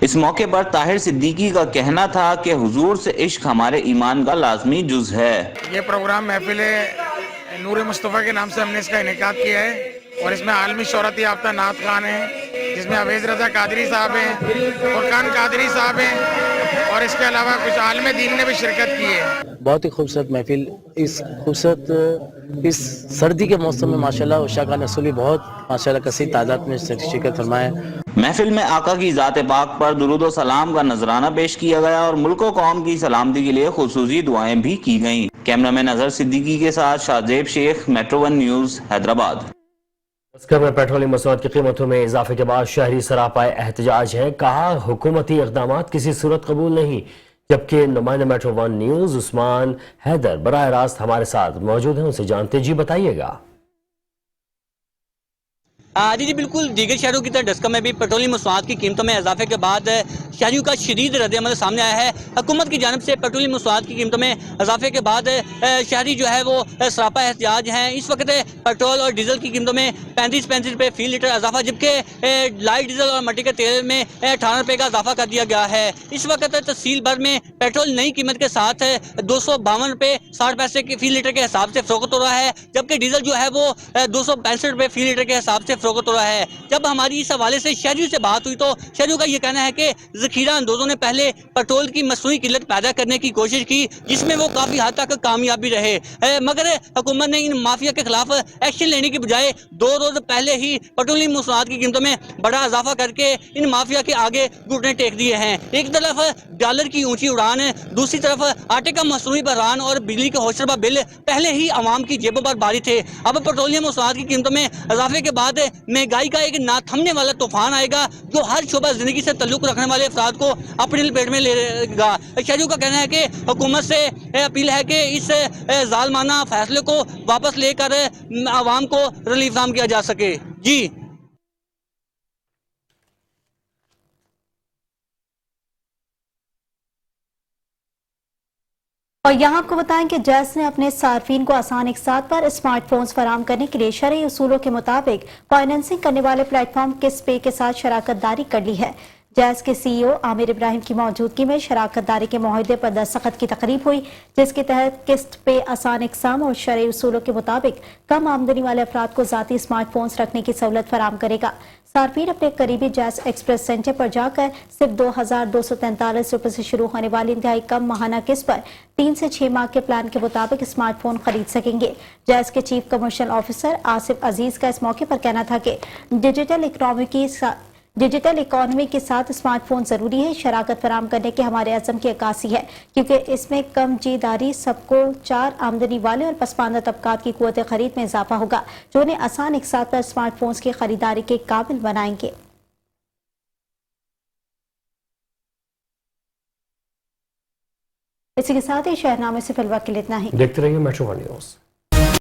इस मौके पर ताहिर सिद्दीकी का कहना था कि हुजूर से इश्क हमारे ईमान का लाजमी जुज है। ये प्रोग्राम महफिल नूर मुस्तफ़ा के नाम से हमने इसका इनेकाद किया है और इसमें आलमी शोहरत याफ्ता नात खान है, जिसमें अवैस रज़ा कादरी साहब हैं, फुरकान कादरी साहब हैं और इसके अलावा कुछ आलम दीन ने भी शिरकत की है। बहुत ही खूबसूरत महफिल, इस खूबसूरत इस सर्दी के मौसम में माशाल्लाह उशा का नसूल भी बहुत माशाल्लाह कसी तादाद में शिरकत फरमाए। महफिल में आका की ज़ात पाक पर दुरूद और सलाम का नजराना पेश किया गया और मुल्क और कौम की सलामती के लिए खुसूसी दुआएं भी की गईं। कैमरामैन अजहर सिद्दीकी के साथ Shahzeb Sheikh, metro 1 news, Hyderabad. Muscat में पेट्रोलियम मसनूआत की कीमतों में इजाफे के बाद शहरी सरापाए एहतजाज हैं। कहा हुकूमती इक़दामात किसी सूरत कबूल नहीं, जबकि नुमाइंदा मेट्रो 1 न्यूज़ उस्मान हैदर बराह रास्त हमारे साथ मौजूद हैं, उनसे जानते। जी बताइएगा। जी बिल्कुल, दीगर शहरों की तरह डस्का में भी पेट्रोलियम मसनूआत की कीमतों में इजाफे के बाद शहरियों का शदीद रद्द-ए-अमल सामने आया है। हुकूमत की जानिब से पेट्रोलियम मसनूआत की कीमतों में इजाफे के बाद शहरी जो है वो सरापा एहतियाज हैं। इस वक्त पेट्रोल और डीजल की कीमतों में 35 रुपये फी लीटर इजाफा, जबकि लाइट डीजल और मट्टी के तेल में 18 रुपये का इजाफा कर दिया गया है। इस वक्त तहसील भर में पेट्रोल नई कीमत के साथ 252 रुपये 60 पैसे की फी लीटर के हिसाब से फरोख्त हो रहा है, जबकि डीजल जो है वो 265 रुपये फी लीटर के हिसाब से फरोख्त हो रहा है। जब हमारी इस हवाले से शहरियों से बात हुई तो शहरियों का ये कहना है कि ज़ख़ीरा अंदोज़ों ने पहले पेट्रोल की मसनूई किल्लत पैदा करने की कोशिश की, जिसमें वो काफ़ी हद तक कामयाबी रहे, मगर हुकूमत ने इन माफिया के खिलाफ एक्शन लेने की बजाय 2 रोज़ पहले ही पेट्रोलियम मसनूआत की कीमतों में बड़ा इजाफा करके इन माफिया के आगे घुटने टेक दिए हैं। एक तरफ डॉलर की ऊंची उड़ान, दूसरी तरफ आटे का मसनूई बहरान और बिजली के होशरबा बिल पहले ही आवाम की जेबों पर भारी थे। अब पेट्रोलियम मसनूआत की कीमतों में इजाफे के बाद महंगाई का एक ना थमने वाला तूफान आएगा, जो हर शोबा जिंदगी से ताल्लुक रखने वाले अफराद को अपनी लपेट में लेगा। शहरियों का कहना है कि हुकूमत से अपील है कि इस जालमाना फैसले को वापस लेकर आवाम को रिलीफ फराहम किया जा सके। जी और यहाँ आपको बताएं कि जैस ने अपने सार्फिन को आसान इकसात पर स्मार्टफोन्स फराहम करने के लिए शरई उसूलों के मुताबिक फाइनेंसिंग करने वाले प्लेटफॉर्म किस्त पे के साथ शराकत दारी कर ली है। जैस के CEO आमिर इब्राहिम की मौजूदगी में शराकत दारी के मुआहदे पर दस्तखत की तकरीब हुई, जिसके तहत किस्त पे आसान इकसाम और शरई उसूलों के मुताबिक कम आमदनी वाले अफराद को ज़ाती स्मार्टफोन्स रखने की सहूलत फराहम करेगा। सार्फिन अपने करीबी जैस एक्सप्रेस सेंटर पर जाकर सिर्फ 2,243 रुपये से शुरू होने वाली इंतहाई कम माहाना किस्त पर 3 से 6 माह के प्लान के मुताबिक स्मार्टफोन खरीद सकेंगे। जैस के चीफ कमर्शियल ऑफिसर आसिफ अजीज का इस मौके पर कहना था कि डिजिटल इकोनॉमी के साथ स्मार्टफोन जरूरी है। शराकत फराहम करने के हमारे अज़म की अक्कासी है, क्योंकि इसमें कम जीदारी सबको 4 आमदनी वाले और पसमानदा तबकात की कुव्वत खरीद में इजाफा होगा, जो उन्हें आसान इकसात पर स्मार्टफोन्स की खरीदारी के काबिल बनाएंगे। इसी के साथ ही शहरनामे से फिलहाल के लिए इतना ही। देखते रहिए मेट्रो वन न्यूज़।